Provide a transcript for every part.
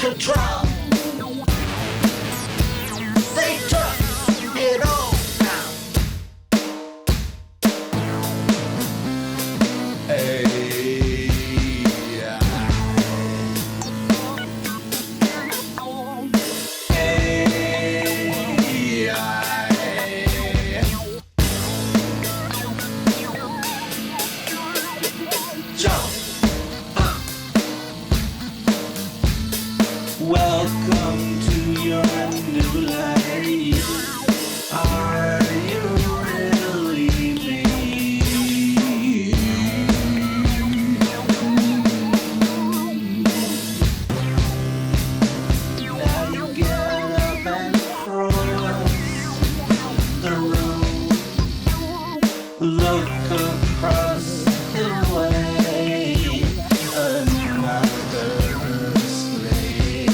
control. They took it all down. Welcome to your new life. Are you really me? Now you get up and cross the room. Look across the way. Another slave.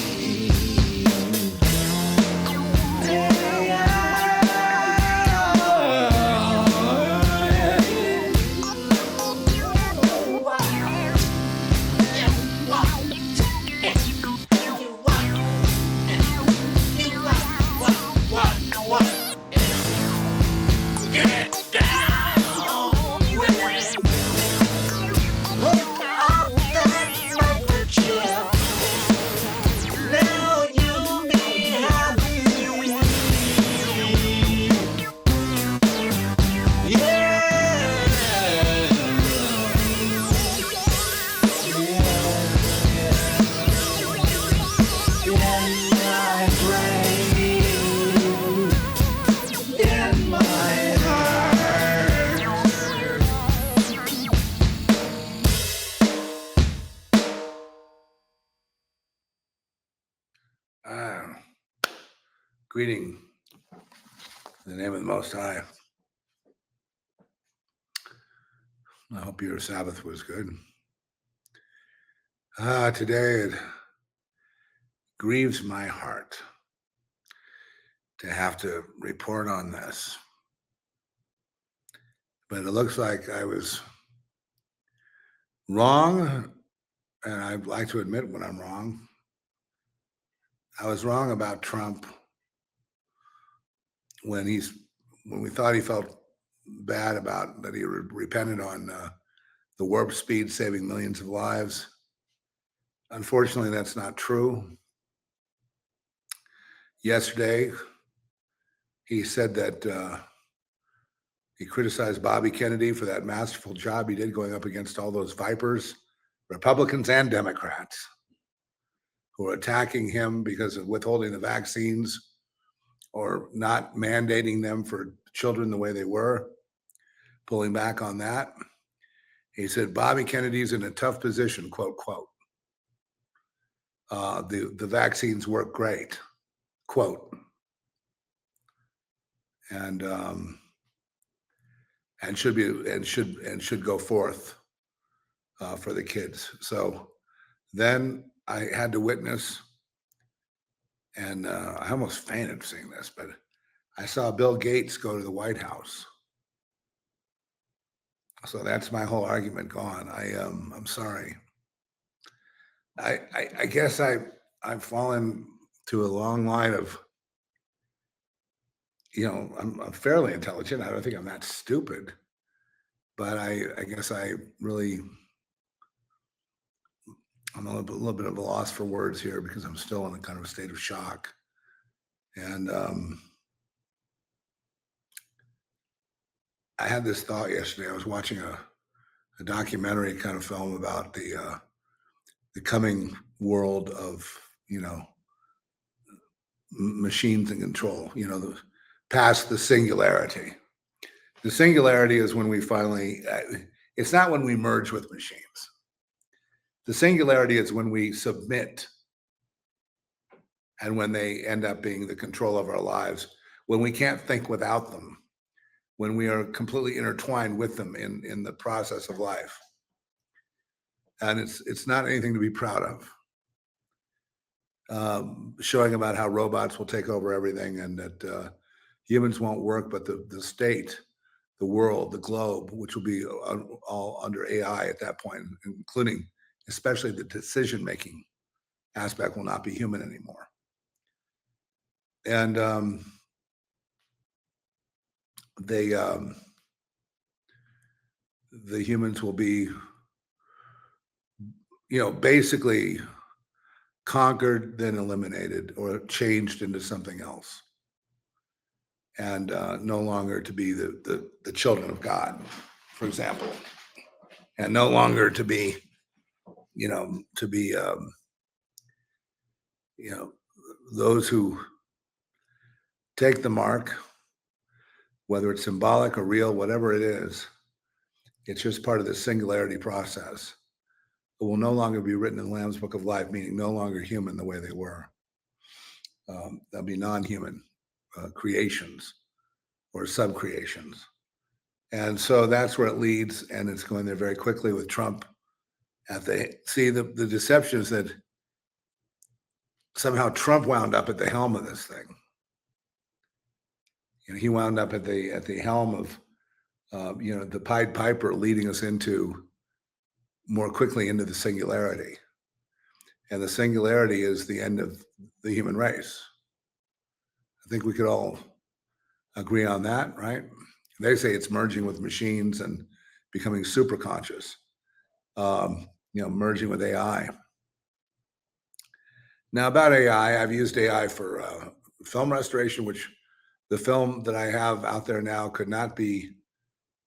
Greeting in the name of the Most High. I hope your Sabbath was good. Today it grieves my heart to have to report on this. But it looks like I was wrong, and I'd like to admit when I'm wrong. I was wrong about Trump when we thought he felt bad about that he repented on the warp speed saving millions of lives. Unfortunately, that's not true. Yesterday, he said that he criticized Bobby Kennedy for that masterful job he did going up against all those vipers, Republicans and Democrats, who are attacking him because of withholding the vaccines or not mandating them for children the way they were, pulling back on that. He said, Bobby Kennedy's in a tough position, quote, quote. The vaccines work great, quote. And should go forth for the kids. So then I had to witness, and I almost fainted seeing this, but I saw Bill Gates go to the White House. So that's my whole argument gone. I'm sorry. I guess I've fallen to a long line of, I'm fairly intelligent. I don't think I'm that stupid, but I guess I'm a little bit of a loss for words here because I'm still in a kind of a state of shock. And I had this thought yesterday. I was watching a documentary kind of film about the coming world of, machines in control, past the singularity. The singularity is when we finally, it's not when we merge with machines. The singularity is when we submit and when they end up being the control of our lives, when we can't think without them, when we are completely intertwined with them in the process of life. And it's not anything to be proud of. Showing about how robots will take over everything and that humans won't work, but the state, the world, the globe, which will be all under AI at that point, including especially the decision-making aspect will not be human anymore. And the humans will be, basically conquered, then eliminated or changed into something else, and no longer to be the children of God, for example, and no longer to be, to be, those who take the mark, whether it's symbolic or real, whatever it is. It's just part of the singularity process. It will no longer be written in the Lamb's Book of Life, meaning no longer human the way they were. They'll be non-human creations or sub-creations. And so that's where it leads, and it's going there very quickly with Trump. The deception is that somehow Trump wound up at the helm of this thing. He wound up at the helm of, the Pied Piper, leading us more quickly into the singularity. And the singularity is the end of the human race. I think we could all agree on that, right? They say it's merging with machines and becoming super conscious, merging with AI. Now, about AI, I've used AI for film restoration, which the film that I have out there now could not be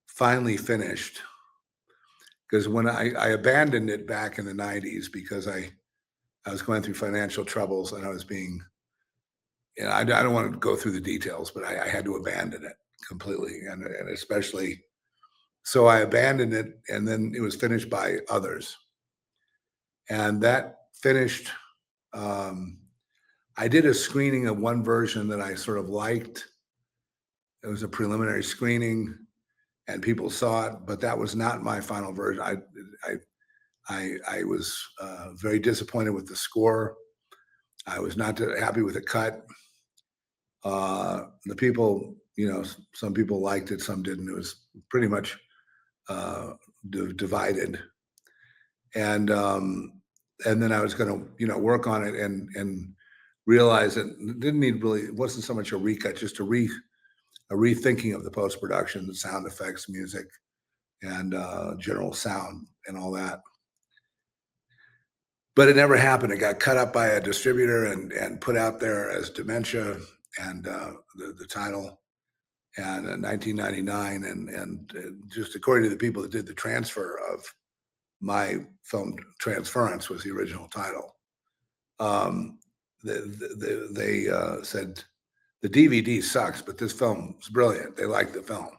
finally finished, because when I abandoned it back in the 90s because I was going through financial troubles, and I was being, I don't want to go through the details, but I had to abandon it completely. And especially, so I abandoned it, and then it was finished by others. And that finished, I did a screening of one version that I sort of liked. It was a preliminary screening, and people saw it, but that was not my final version. I was very disappointed with the score. I was not happy with the cut. The people, some people liked it, some didn't. It was pretty much divided. And then I was going to, work on it and realize that it wasn't so much a recut, just a rethinking of the post-production, the sound effects, music, and general sound and all that. But it never happened. It got cut up by a distributor and put out there as Dementia, and the title, and in 1999, and just according to the people that did the transfer of my film, Transference was the original title. They said the DVD sucks, but this film is brilliant. They liked the film.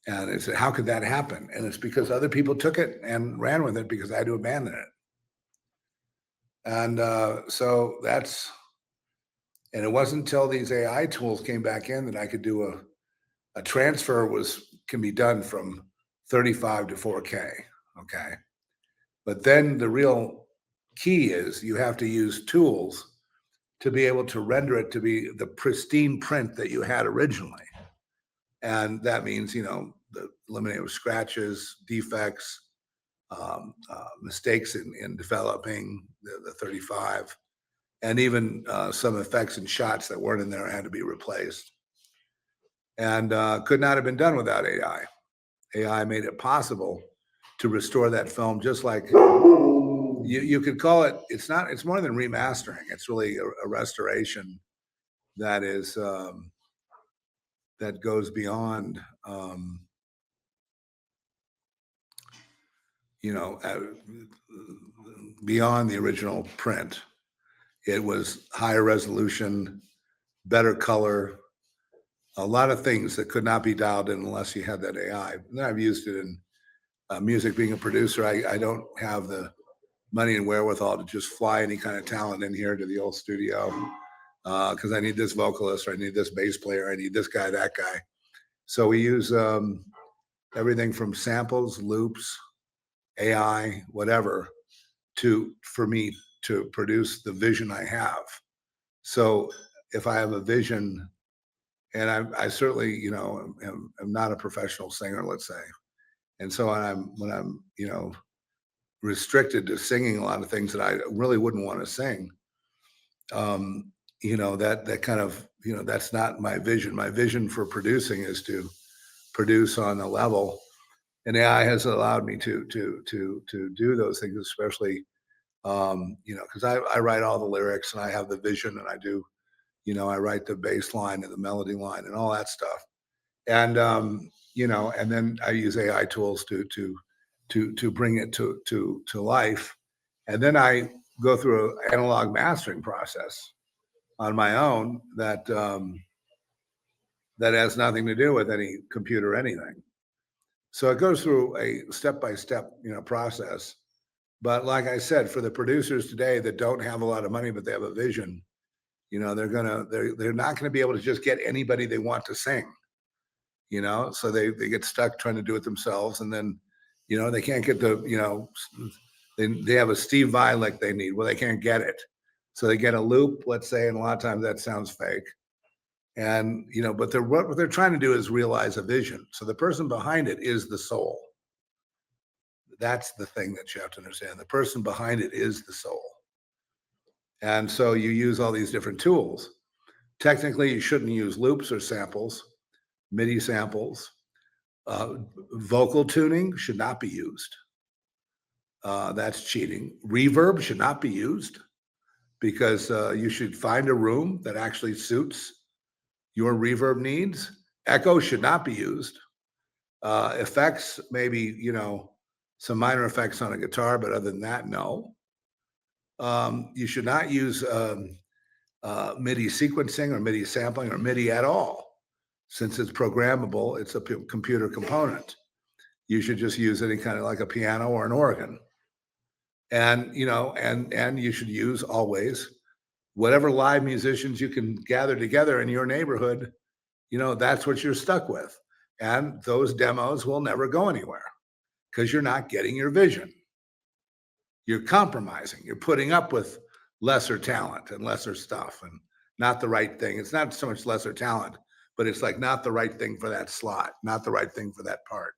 And they said, how could that happen? And it's because other people took it and ran with it because I had to abandon it. And so and it wasn't until these AI tools came back in that I could do a transfer can be done from 35 to 4K, okay? But then the real key is you have to use tools to be able to render it to be the pristine print that you had originally. And that means, eliminate scratches, defects, mistakes in developing the 35, and even some effects and shots that weren't in there had to be replaced. And could not have been done without AI. AI made it possible to restore that film, just like you could call it. It's more than remastering. It's really a restoration that is that goes beyond beyond the original print. It was higher resolution, better color, a lot of things that could not be dialed in unless you had that AI. And then I've used it in music. Being a producer, I don't have the money and wherewithal to just fly any kind of talent in here to the old studio, because I need this vocalist, or I need this bass player, I need this guy, that guy. So we use everything from samples, loops, AI, whatever, for me to produce the vision I have. So if I have a vision, and I certainly, am not a professional singer, let's say, and so when I'm restricted to singing a lot of things that I really wouldn't want to sing. That kind of, that's not my vision. My vision for producing is to produce on a level, and AI has allowed me to do those things, especially because I write all the lyrics and I have the vision, and I do, I write the bass line and the melody line and all that stuff. And and then I use AI tools to bring it to life. And then I go through an analog mastering process on my own that has nothing to do with any computer or anything. So it goes through a step-by-step, process. But like I said, for the producers today that don't have a lot of money, but they have a vision, they're not gonna be able to just get anybody they want to sing, so they get stuck trying to do it themselves, and then, they can't get they have a Steve Vai like they need. Well, they can't get it. So they get a loop, let's say, and a lot of times that sounds fake. And but what they're trying to do is realize a vision. So the person behind it is the soul. That's the thing that you have to understand. The person behind it is the soul. And so you use all these different tools. Technically, you shouldn't use loops or samples, MIDI samples. Vocal tuning should not be used. That's cheating. Reverb should not be used, because you should find a room that actually suits your reverb needs. Echo should not be used. Effects, maybe, some minor effects on a guitar, but other than that, no. You should not use MIDI sequencing or MIDI sampling or MIDI at all. Since it's programmable, it's a computer component. You should just use any kind of, like a piano or an organ. And, and you should use always whatever live musicians you can gather together in your neighborhood. That's what you're stuck with. And those demos will never go anywhere because you're not getting your vision. You're compromising. You're putting up with lesser talent and lesser stuff and not the right thing. It's not so much lesser talent, but it's like not the right thing for that slot, not the right thing for that part.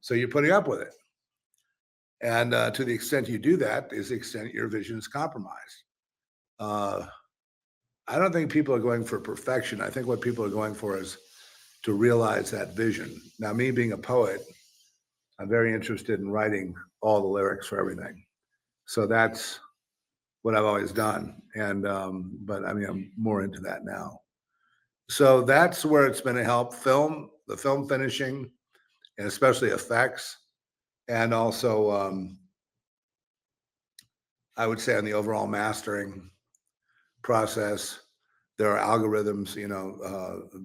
So you're putting up with it. And to the extent you do that is the extent your vision is compromised. I don't think people are going for perfection. I think what people are going for is to realize that vision. Now, me being a poet, I'm very interested in writing all the lyrics for everything. So that's what I've always done. And but I mean, I'm more into that now. So that's where it's been a help. The film finishing, and especially effects, and also I would say on the overall mastering process, there are algorithms,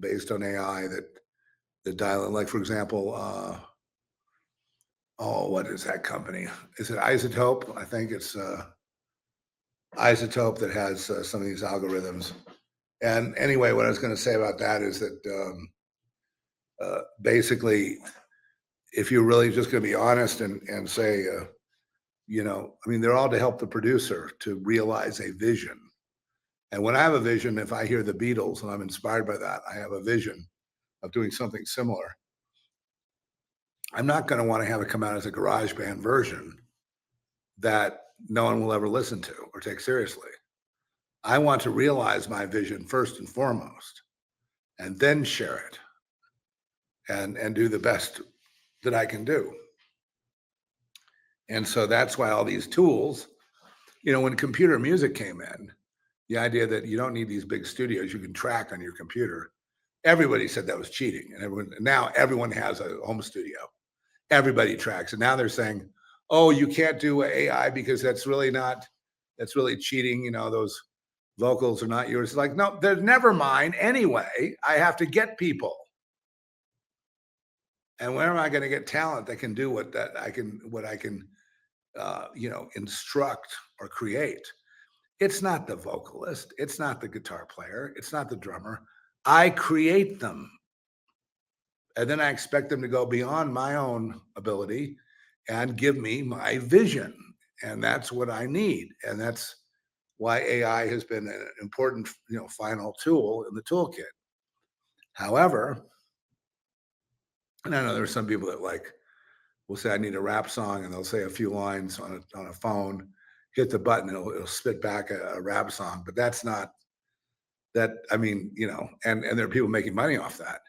based on AI that dial in. Like, for example, what is that company? Is it Isotope? I think it's Isotope that has some of these algorithms. And anyway, what I was going to say about that is that basically, if you're really just going to be honest and say, I mean, they're all to help the producer to realize a vision. And when I have a vision, if I hear the Beatles and I'm inspired by that, I have a vision of doing something similar. I'm not going to want to have it come out as a garage band version that no one will ever listen to or take seriously. I want to realize my vision first and foremost, and then share it and do the best that I can do. And so that's why all these tools, when computer music came in, the idea that you don't need these big studios, you can track on your computer. Everybody said that was cheating. And now everyone has a home studio. Everybody tracks. And now they're saying, oh, you can't do AI because that's really cheating. Those vocals are not yours. It's like, no, they're never mine anyway. I have to get people. And where am I going to get talent that can do what I can instruct or create? It's not the vocalist. It's not the guitar player. It's not the drummer. I create them. And then I expect them to go beyond my own ability and give me my vision. And that's what I need. And that's why AI has been an important, final tool in the toolkit. However, and I know there are some people that will say, I need a rap song, and they'll say a few lines on a phone, hit the button, it'll spit back a rap song. But that's not that, I mean, and there are people making money off that.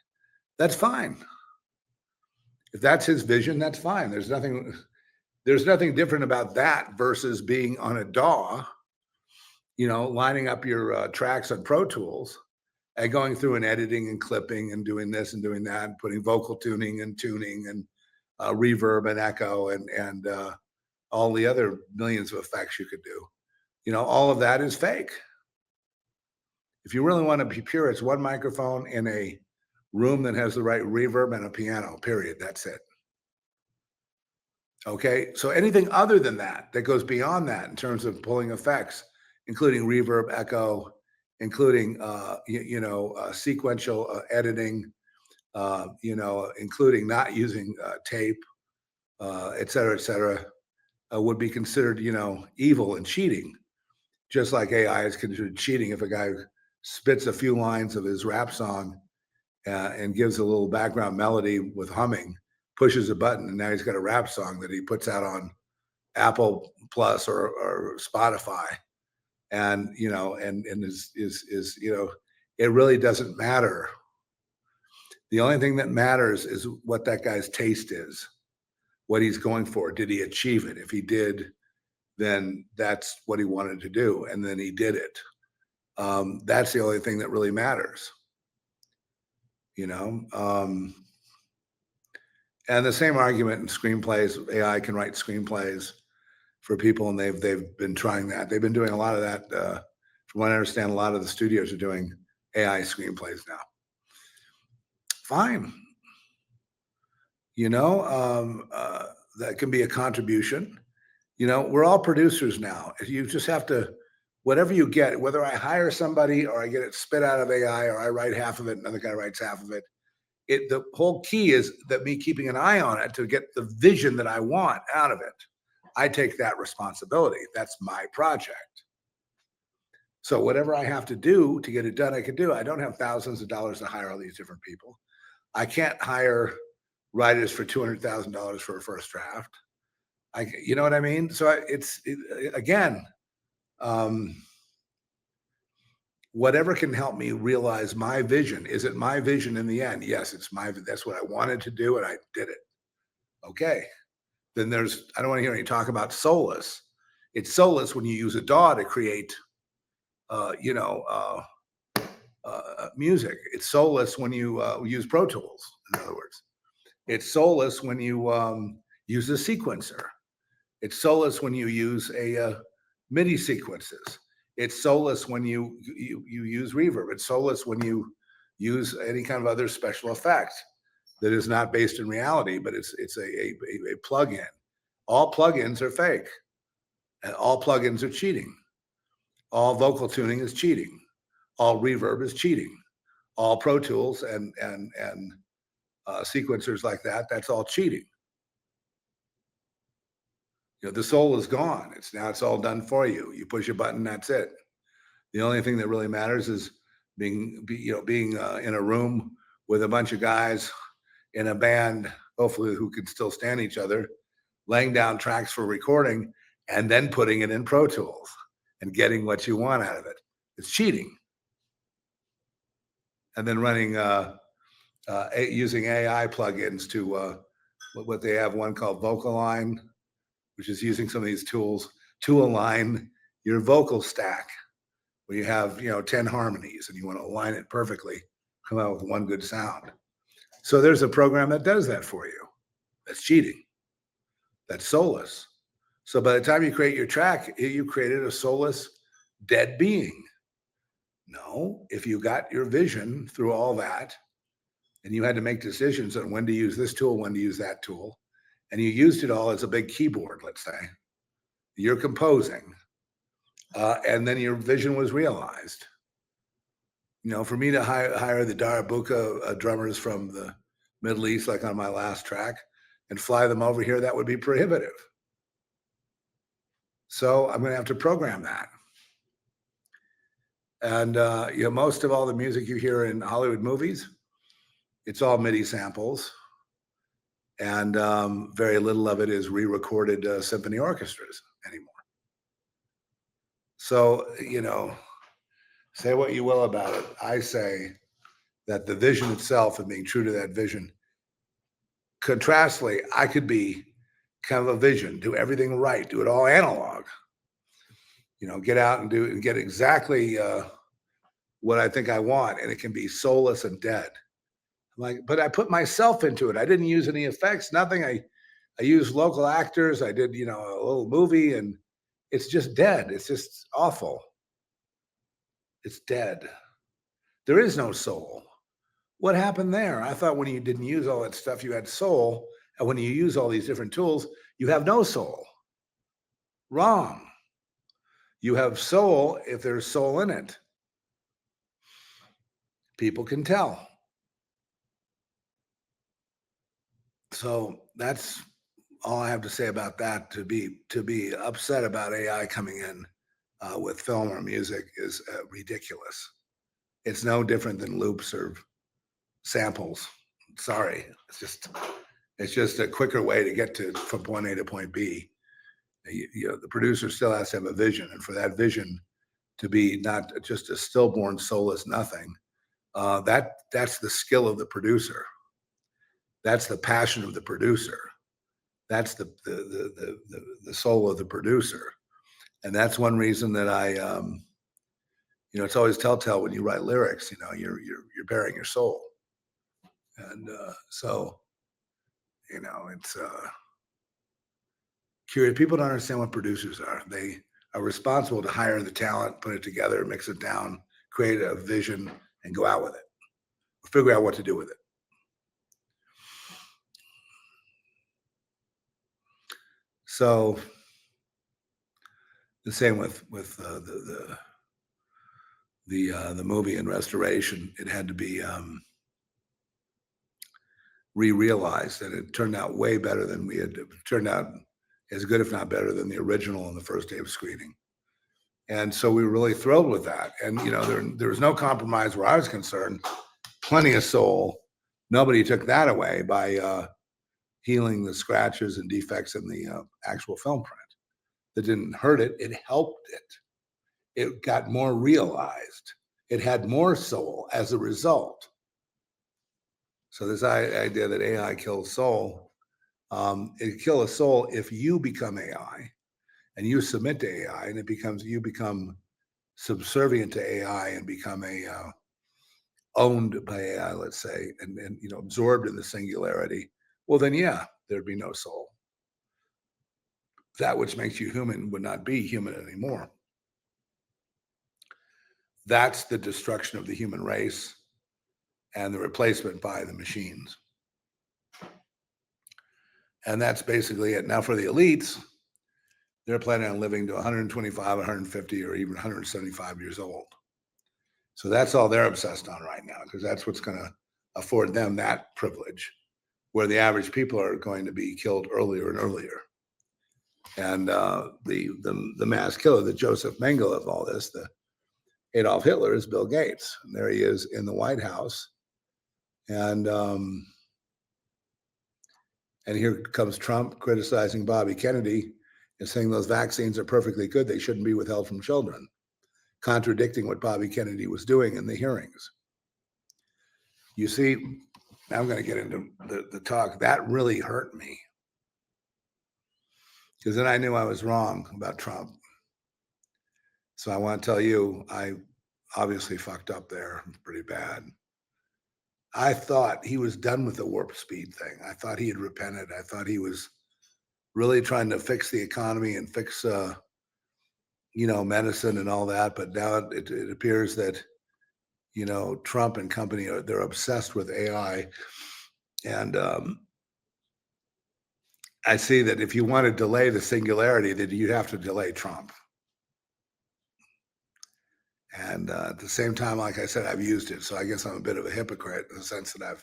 That's fine. If that's his vision, that's fine. There's nothing different about that versus being on a DAW, lining up your tracks on Pro Tools and going through and editing and clipping and doing this and doing that and putting vocal tuning and reverb and echo and all the other millions of effects you could do. All of that is fake. If you really want to be pure, it's one microphone in a room that has the right reverb and a piano, period. That's it. Okay, so anything other than that goes beyond that in terms of pulling effects, including reverb, echo, including sequential editing, including not using tape, et cetera, would be considered, evil and cheating. Just like AI is considered cheating if a guy spits a few lines of his rap song and gives a little background melody with humming, pushes a button, and now he's got a rap song that he puts out on Apple Plus or Spotify. And it really doesn't matter. The only thing that matters is what that guy's taste is, what he's going for. Did he achieve it? If he did, then that's what he wanted to do, and then he did it. That's the only thing that really matters. And the same argument in screenplays. AI can write screenplays for people, and they've been trying that. They've been doing a lot of that. From what I understand, a lot of the studios are doing AI screenplays now. Fine. That can be a contribution. We're all producers now. You just have to, whatever you get, whether I hire somebody or I get it spit out of AI or I write half of it, another guy writes half of it. The whole key is that me keeping an eye on it to get the vision that I want out of it. I take that responsibility. That's my project. So whatever I have to do to get it done, I can do. I don't have thousands of dollars to hire all these different people. I can't hire writers for $200,000 for a first draft. You know what I mean? So again, whatever can help me realize my vision. Is it my vision in the end? Yes, that's what I wanted to do, and I did it. Okay. Then I don't want to hear any talk about soulless. It's soulless when you use a DAW to create, music. It's soulless when you use Pro Tools, in other words. It's soulless when you use a sequencer. It's soulless when you use a MIDI sequences. It's soulless when you use reverb. It's soulless when you use any kind of other special effect that is not based in reality, but it's a plug-in. All plugins are fake, and all plugins are cheating. All vocal tuning is cheating. All reverb is cheating. All Pro Tools and sequencers like that, that's all cheating. The soul is gone. It's all done for you. You push a button, that's it. The only thing that really matters is being in a room with a bunch of guys in a band, hopefully who can still stand each other, laying down tracks for recording and then putting it in Pro Tools and getting what you want out of it. It's cheating. And then running using AI plugins to what they have, one called Vocaline, which is using some of these tools to align your vocal stack, where you have 10 harmonies and you want to align it perfectly, come out with one good sound. So there's a program that does that for you. That's cheating. That's soulless. So by the time you create your track, you created a soulless, dead being. No, if you got your vision through all that, and you had to make decisions on when to use this tool, when to use that tool, and you used it all as a big keyboard, let's say, you're composing, and then your vision was realized. For me to hire the Darabuka drummers from the Middle East, like on my last track, and fly them over here, that would be prohibitive. So I'm going to have to program that. And most of all the music you hear in Hollywood movies, it's all MIDI samples. And very little of it is re-recorded symphony orchestras anymore. So, say what you will about it. I say that the vision itself and being true to that vision, contrastly, I could be kind of a vision, do everything right, do it all analog, get out and do and get exactly what I think I want, and it can be soulless and dead. But I put myself into it. I didn't use any effects, nothing. I used local actors. I did, a little movie, and it's just dead. It's just awful. It's dead. There is no soul. What happened there? I thought when you didn't use all that stuff, you had soul. And when you use all these different tools, you have no soul. Wrong. You have soul if there's soul in it. People can tell. So that's all I have to say about that. To be upset about AI coming in with film or music is ridiculous. It's no different than loops or samples. Sorry, it's just a quicker way to get from point A to point B. The producer still has to have a vision, and for that vision to be not just a stillborn, soulless nothing, that's the skill of the producer. That's the passion of the producer. That's the soul of the producer, and that's one reason that I, it's always telltale when you write lyrics. You're bearing your soul, and so it's curious. People don't understand what producers are. They are responsible to hire the talent, put it together, mix it down, create a vision, and go out with it, or figure out what to do with it. So the same with the movie and restoration. It had to be re-realized, and it turned out way better than we had. It turned out as good, if not better, than the original on the first day of screening. And so we were really thrilled with that. And there was no compromise where I was concerned. Plenty of soul. Nobody took that away by healing the scratches and defects in the actual film print. That didn't hurt it. It helped it. It got more realized. It had more soul as a result. So this idea that AI kills soul, it kills a soul if you become AI and you submit to AI, and you become subservient to AI and become owned by AI, let's say, and absorbed in the singularity. Well, then yeah, there'd be no soul. That which makes you human would not be human anymore. That's the destruction of the human race and the replacement by the machines. And that's basically it. Now for the elites, they're planning on living to 125, 150, or even 175 years old. So that's all they're obsessed on right now, because that's what's going to afford them that privilege, where the average people are going to be killed earlier and earlier. And the mass killer, the Joseph Mengele of all this, the Adolf Hitler, is Bill Gates. And there he is in the White House. And here comes Trump criticizing Bobby Kennedy and saying those vaccines are perfectly good. They shouldn't be withheld from children, contradicting what Bobby Kennedy was doing in the hearings. You see, now I'm going to get into the talk. That really hurt me, because then I knew I was wrong about Trump. So I want to tell you, I obviously fucked up there pretty bad. I thought he was done with the warp speed thing. I thought he had repented. I thought he was really trying to fix the economy and fix, medicine and all that. But now it appears that, Trump and company they're obsessed with AI. And I see that if you want to delay the singularity, that you'd have to delay Trump. And at the same time, like I said, I've used it. So I guess I'm a bit of a hypocrite in the sense that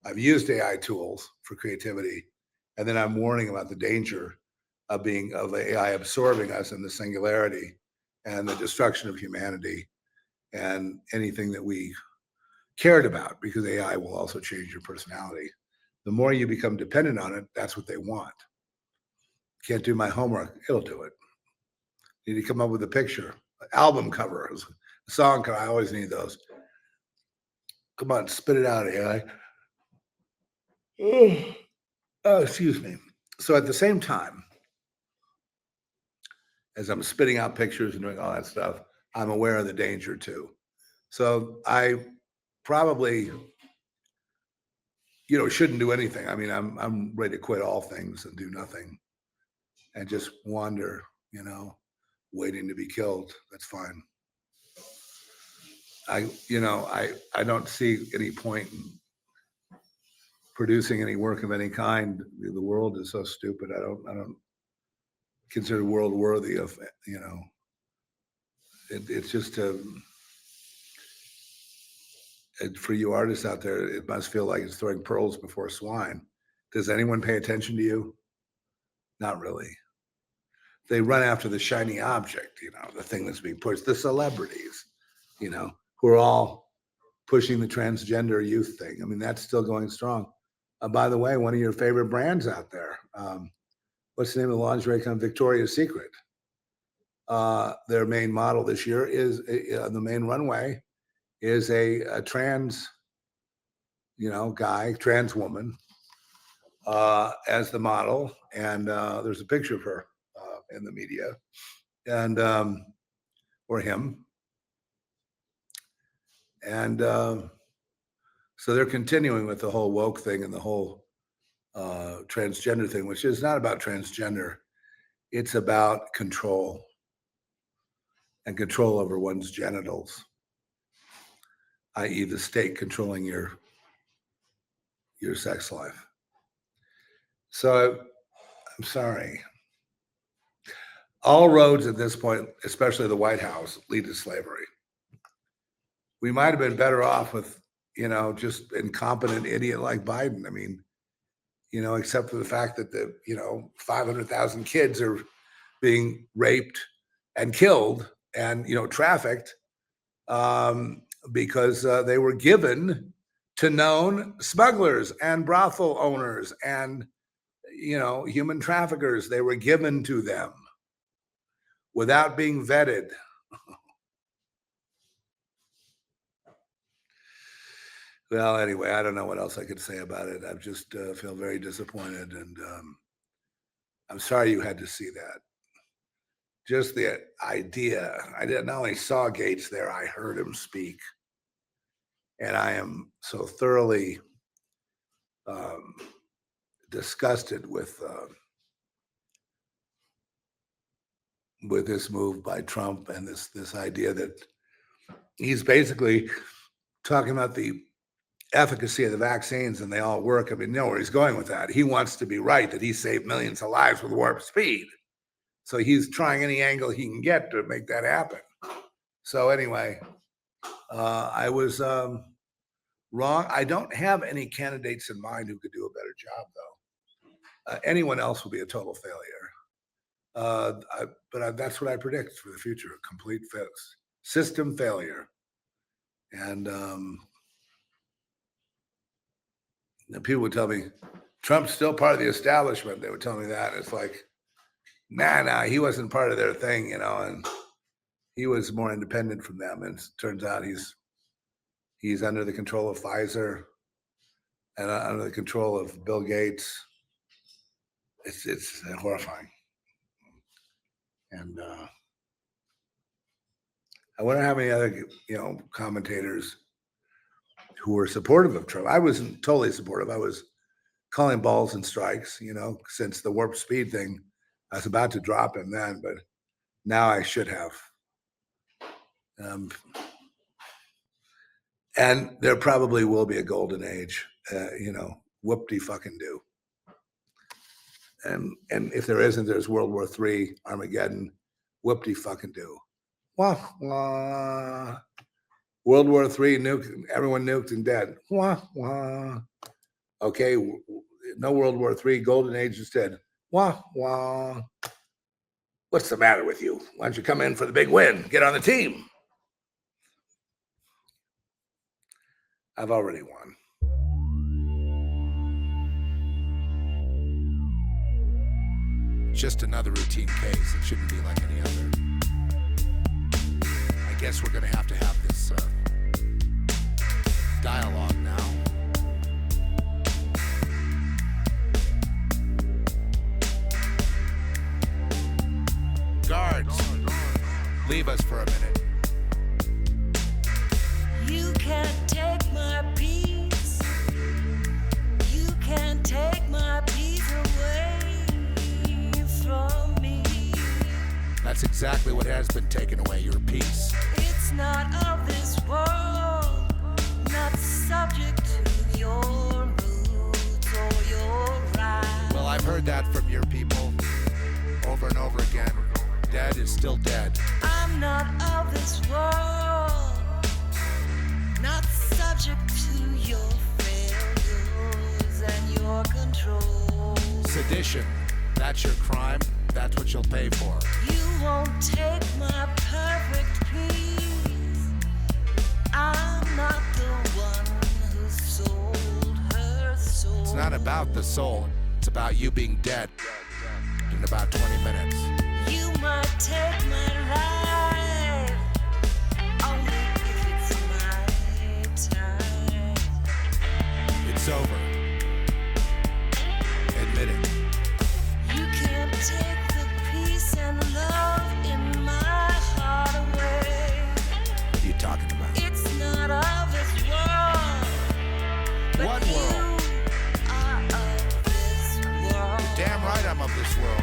I've used AI tools for creativity. And then I'm warning about the danger of AI absorbing us in the singularity and the destruction of humanity and anything that we cared about, because AI will also change your personality. The more you become dependent on it, that's what they want. Can't do my homework, it'll do it. Need to come up with a picture, an album cover, a song cover. I always need those. Come on, spit it out, AI. Oh, excuse me. So at the same time, as I'm spitting out pictures and doing all that stuff, I'm aware of the danger too. So I probably, shouldn't do anything. I mean, I'm ready to quit all things and do nothing and just wander, waiting to be killed. That's fine. I don't see any point in producing any work of any kind. The world is so stupid. I don't consider the world worthy of, it's just for you artists out there, it must feel like it's throwing pearls before swine. Does anyone pay attention to you? Not really. They run after the shiny object, the thing that's being pushed, the celebrities, who are all pushing the transgender youth thing. I mean, that's still going strong. By the way, one of your favorite brands out there, what's the name of the lingerie company? Victoria's Secret. Their main model this year is the main runway is a trans, guy, trans woman as the model, and there's a picture of her in the media, and or him, and so they're continuing with the whole woke thing and the whole transgender thing, which is not about transgender. It's about control and control over one's genitals, i.e. the state controlling your sex life. So I'm sorry. All roads at this point, especially the White House, lead to slavery. We might have been better off with, just incompetent idiot like Biden. I mean, except for the fact that 500,000 kids are being raped and killed and, trafficked because they were given to known smugglers and brothel owners and, human traffickers. They were given to them without being vetted. Well, anyway, I don't know what else I could say about it. I just feel very disappointed, and I'm sorry you had to see that. Just the idea. I not only saw Gates there, I heard him speak. And I am so thoroughly disgusted with this move by Trump and this idea that he's basically talking about the efficacy of the vaccines and they all work. I mean, know where he's going with that. He wants to be right that he saved millions of lives with warp speed. So he's trying any angle he can get to make that happen. So anyway, I was wrong. I don't have any candidates in mind who could do a better job, though. Anyone else will be a total failure. But that's what I predict for the future: a complete system failure. And people would tell me, Trump's still part of the establishment. They would tell me that. It's like, nah, he wasn't part of their thing, and he was more independent from them. And it turns out he's under the control of Pfizer and under the control of Bill Gates. It's horrifying. And I wonder how many other, commentators who were supportive of Trump. I wasn't totally supportive. I was calling balls and strikes, since the warp speed thing. I was about to drop him then, but now I should have. And there probably will be a golden age, whoop-de-fucking-do. And if there isn't, there's World War III, Armageddon, whoop-de-fucking-do. Wah, wah. World War III, everyone nuked and dead. Wah, wah. Okay, no World War III, golden age instead. Wah, wah. What's the matter with you? Why don't you come in for the big win? Get on the team. I've already won. Just another routine case. It shouldn't be like any other. I guess we're gonna have this dialogue now. Guards, leave us for a minute. You can't take my peace. You can't take my peace away from me. That's exactly what has been taken away, your peace. It's not of this world, not subject to your moods or your rights. Well, I've heard that from your people over and over again. Dead is still dead. I'm not of this world, not subject to your failures and your control. Sedition, that's your crime. That's what you'll pay for. You won't take my perfect peace. I'm not the one who sold her soul. It's not about the soul. It's about you being dead in about 20 minutes. You might take my life, only if it's my time. It's over. Admit it. You can't take the peace and love in my heart away. What are you talking about? It's not of this world, but What world? you are of this world. You're damn right I'm of this world.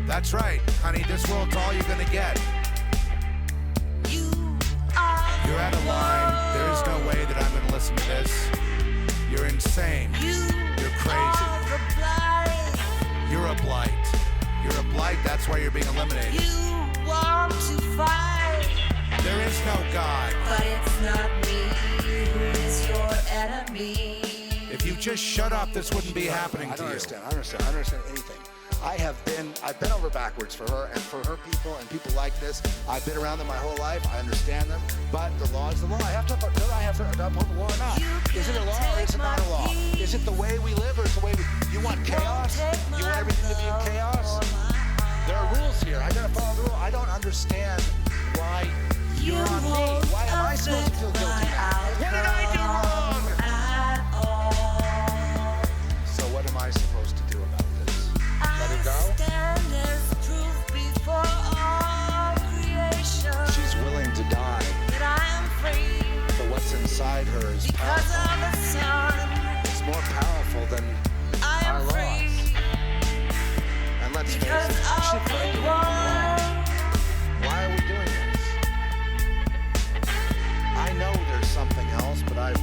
That's right, honey, this world's all you're gonna get. You are You're out of line. There is no way that I'm gonna listen to this. You're insane. You're crazy. are the blight. You're a blight. You're a blight, that's why you're being eliminated. You want to fight, There is no God. but it's not me who is your enemy. If you just shut up, this wouldn't be happening I to don't you. understand. I don't understand anything. I've been over backwards for her and for her people and people like this. I've been around them my whole life. I understand them, but the law is the law. I have to uphold the law or not. Is it a law or is it not a law? Is it the way we live or is it the way you want chaos? You want everything to be in chaos? There are rules here. I gotta follow the rule. I don't understand why you're on me. Why am I supposed to feel guilty now? What did I do wrong? So what am I supposed to do about this? Let her go? Stand as proof before all creation She's willing to die, that I am free but what's inside her is because powerful. of the sun. It's more powerful than I our am laws. free And let's face because it, we should of fight the the law. one. Why are we doing this? I know there's something else, but I've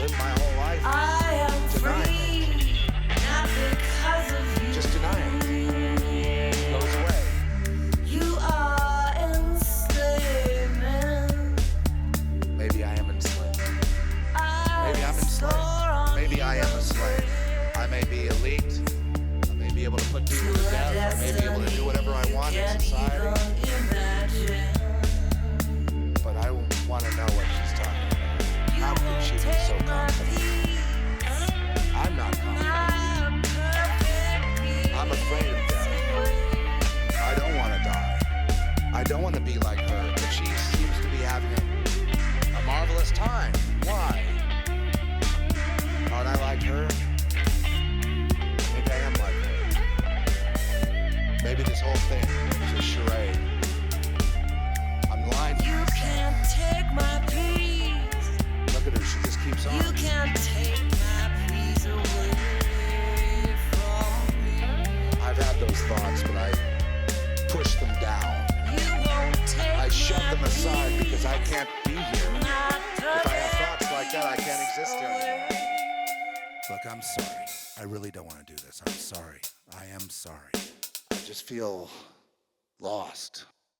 lived my whole life I am denying it. free, not because of you. Just denying it. Goes away. You are enslavement. Maybe I am enslaved. Maybe I'm Soar enslaved. on Maybe I am a your slave. way. I may be elite. I may be able to put people to death. I may be able to do whatever I want in society. But I want to know what she's talking about. How could she be so confident? I'm not confident. I'm afraid of death. I don't want to die. I don't want to be like her, but she seems to be having a marvelous time. Why? Aren't I like her? Maybe I am like her. Maybe this whole thing is a charade. I'm lying to You myself. can't take my peace. Look at her, she just keeps on. You can't take my peace away from me. I've had those thoughts, but I push them down. You won't take I shove my them aside peace, because I can't be here. my If I have thoughts like that, I can't exist here anymore. Look, I'm sorry. I really don't want to do this. I'm sorry. I am sorry. I just feel lost.